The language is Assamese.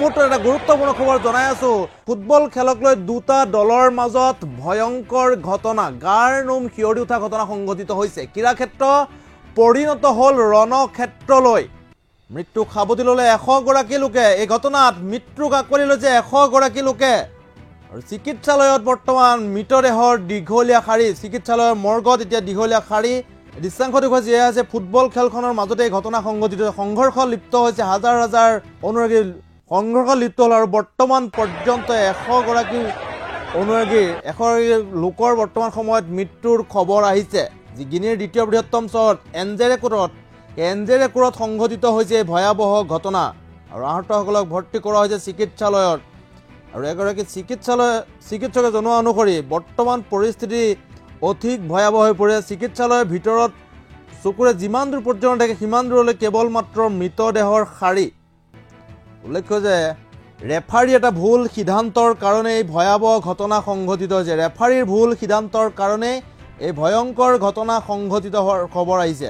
মুহূৰ্তত এটা গুৰুত্বপূৰ্ণ খবৰ জনাই আছো ফুটবল খেলক লৈ দুটা দলৰ মাজত ভয়ংকৰ ঘটনা গাৰ নোম শিয়ৰি উঠা ঘটনা সংঘটিত হৈছে ক্ৰীড়াক্ষেত্ৰ পৰিণত হল ৰণক্ষেত্ৰলৈ মৃত্যুক সাবটি ললে 100 গৰাকী লোকে এই ঘটনাত মৃত্যুক আকোৱালি লৈছে 100 গৰাকী লোকে আৰু চিকিৎসালয়ত বৰ্তমান মৃতদেহৰ দীঘলীয়া শাৰী চিকিৎসালয়ৰ মৰ্গত এতিয়া দীঘলীয়া শাৰী দৃশ্যাংশ দেখুৱাইছে এয়া আছে ফুটবল খেলখনৰ মাজতে এই ঘটনা সংঘটিত সংঘৰ্ষ লিপ্ত হৈছে হাজাৰ হাজাৰ অনুৰাগী সংঘৰ্ষ লিপ্ত হল আৰু বৰ্তমান পৰ্যন্ত 100 গৰাকী অনুৰাগী 100 লোকৰ বৰ্তমান সময়ত মৃত্যুৰ খবৰ আহিছে গিনিৰ দ্বিতীয় বৃহত্তম চহৰ এনজেৰেকুৰত সংঘটিত হৈছে ভয়াবহ ঘটনা আৰু আহতসকলক ভৰ্তি কৰা হৈছে চিকিৎসালয়ত আৰু এগৰাকী চিকিৎসকে জনোৱা অনুসৰি বৰ্তমান পৰিস্থিতি অধিক ভয়াবহ হৈ পৰিছে চিকিৎসালয়ৰ ভিতৰত চকুৰে যিমান দূৰ পৰ্যন্ত থাকে সিমান দূৰলৈ কেৱল মাত্ৰ মৃতদেহৰ শাৰী উল্লেখ্য যে ৰেফাৰী এটা ভুল সিদ্ধান্তৰ কাৰণে এই ভয়াবহ ঘটনা সংঘটিত হৈছে ৰেফাৰীৰ ভুল সিদ্ধান্তৰ কাৰণে এই ভয়ংকৰ ঘটনা সংঘটিত হোৱাৰ খবৰ আহিছে